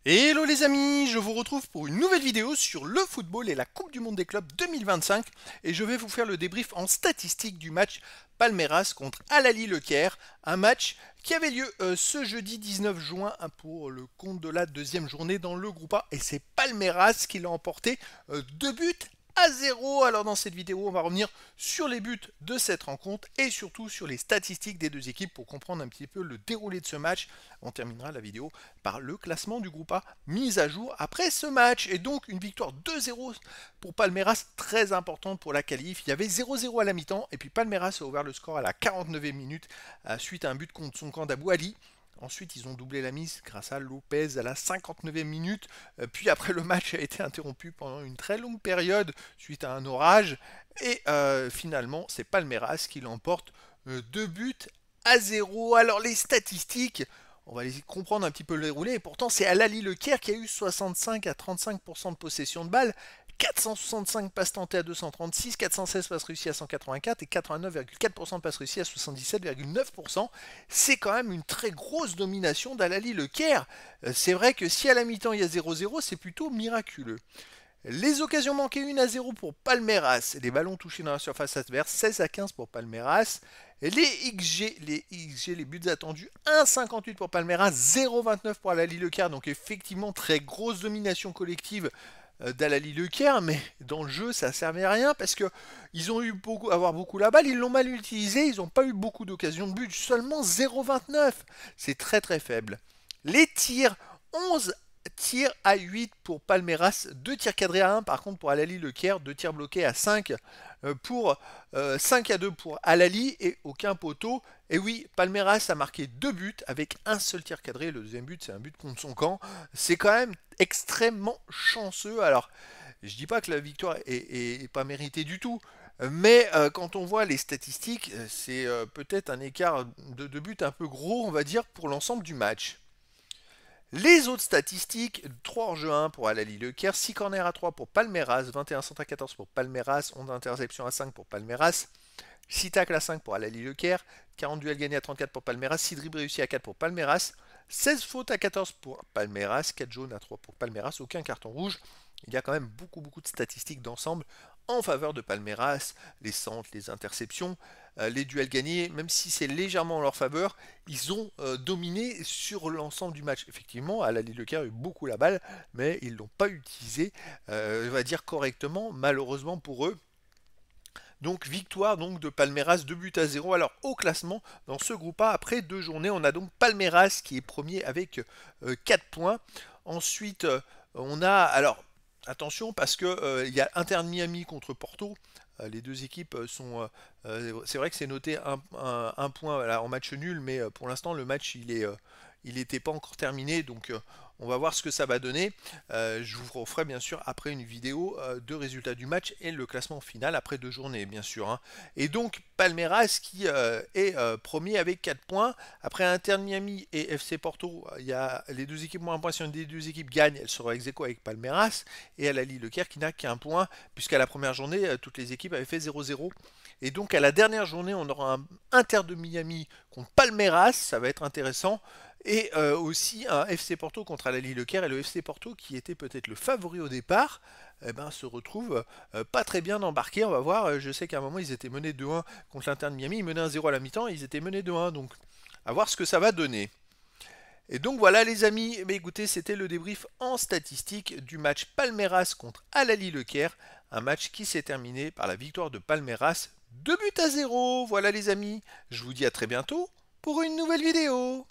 Hello les amis, je vous retrouve pour une nouvelle vidéo sur le football et la Coupe du Monde des clubs 2025 et je vais vous faire le débrief en statistique du match Palmeiras contre Al Ahly Le Caire, un match qui avait lieu ce jeudi 19 juin pour le compte de la deuxième journée dans le groupe A et c'est Palmeiras qui l'a emporté 2 buts à 0. Alors dans cette vidéo, on va revenir sur les buts de cette rencontre et surtout sur les statistiques des deux équipes pour comprendre un petit peu le déroulé de ce match. On terminera la vidéo par le classement du groupe A mis à jour après ce match. Et donc une victoire 2-0 pour Palmeiras, très importante pour la qualif. Il y avait 0-0 à la mi-temps et puis Palmeiras a ouvert le score à la 49e minute suite à un but contre son camp d'Abou Ali. Ensuite, ils ont doublé la mise grâce à Lopez à la 59e minute. Puis après, le match a été interrompu pendant une très longue période suite à un orage. Et finalement, c'est Palmeiras qui l'emporte 2 buts à 0. Alors les statistiques, on va les comprendre un petit peu le déroulé. Et pourtant, c'est Al Ahly Le Caire qui a eu 65 à 35% de possession de balle. 465 passes tentées à 236, 416 passes réussies à 184 et 89,4% de passes réussies à 77,9%. C'est quand même une très grosse domination d'Al Ahly Le Caire. C'est vrai que si à la mi-temps il y a 0-0, c'est plutôt miraculeux. Les occasions manquées 1-0 pour Palmeiras. Les ballons touchés dans la surface adverse 16-15 pour Palmeiras. Les buts attendus 1,58 pour Palmeiras, 0,29 pour Al Ahly Le Caire. Donc effectivement très grosse domination collective d'Al Ahly Le Caire, mais dans le jeu ça servait à rien parce que ils ont eu beaucoup la balle, ils l'ont mal utilisé, ils n'ont pas eu beaucoup d'occasions de but, seulement 0,29. C'est très très faible. Les tirs, 11 tirs à 8 pour Palmeiras, 2 tirs cadrés à 1 par contre pour Al Ahly Le Caire, 2 tirs bloqués à 5 pour 5 à 2 pour Al Ahly et aucun poteau. Et oui, Palmeiras a marqué 2 buts avec un seul tir cadré. Le deuxième but, c'est un but contre son camp. C'est quand même extrêmement chanceux. Alors, je dis pas que la victoire est pas méritée du tout. Mais quand on voit les statistiques, c'est peut-être un écart de but un peu gros, on va dire, pour l'ensemble du match. Les autres statistiques, 3 hors-jeu 1 pour Al Ahly Le Caire, 6 corners à 3 pour Palmeiras, 21 centres à 14 pour Palmeiras, 11 interceptions à 5 pour Palmeiras, 6 tacles à 5 pour Al Ahly Le Caire, 40 duels gagnés à 34 pour Palmeiras, 6 dribbles réussis à 4 pour Palmeiras, 16 fautes à 14 pour Palmeiras, 4 jaunes à 3 pour Palmeiras, aucun carton rouge. Il y a quand même beaucoup de statistiques d'ensemble en faveur de Palmeiras, les centres, les interceptions, les duels gagnés, même si c'est légèrement en leur faveur, ils ont dominé sur l'ensemble du match. Effectivement, Al Ahly Le Caire a eu beaucoup la balle, mais ils ne l'ont pas utilisé, on va dire correctement, malheureusement pour eux. Donc victoire donc de Palmeiras 2 buts à 0. Alors au classement dans ce groupe A après 2 journées, on a donc Palmeiras qui est premier avec 4 points. Ensuite on a alors attention parce que il y a Inter Miami contre Porto. Les deux équipes sont. C'est vrai que c'est noté un point voilà, en match nul, mais pour l'instant le match il n'était pas encore terminé, donc on va voir ce que ça va donner. Je vous referai bien sûr après une vidéo de résultats du match et le classement final après 2 journées, bien sûr. Hein. Et donc Palmeiras qui est premier avec 4 points. Après Inter Miami et FC Porto, il y a les deux équipes moins un point. Si une des deux équipes gagne, elle sera ex aequo avec Palmeiras. Et Al Ahly Le Caire qui n'a qu'un point, puisqu'à la première journée, toutes les équipes avaient fait 0-0. Et donc à la dernière journée, on aura un Inter de Miami contre Palmeiras, ça va être intéressant. Et aussi un FC Porto contre Al Ahly Le Caire. Et le FC Porto, qui était peut-être le favori au départ, eh ben, se retrouve pas très bien embarqué. On va voir. Je sais qu'à un moment, ils étaient menés 2-1 contre l'Inter de Miami. Ils menaient 1-0 à la mi-temps. Ils étaient menés 2-1. Donc, à voir ce que ça va donner. Et donc voilà les amis, mais écoutez, c'était le débrief en statistique du match Palmeiras contre Al Ahly Le Caire, un match qui s'est terminé par la victoire de Palmeiras 2 buts à 0. Voilà les amis, je vous dis à très bientôt pour une nouvelle vidéo.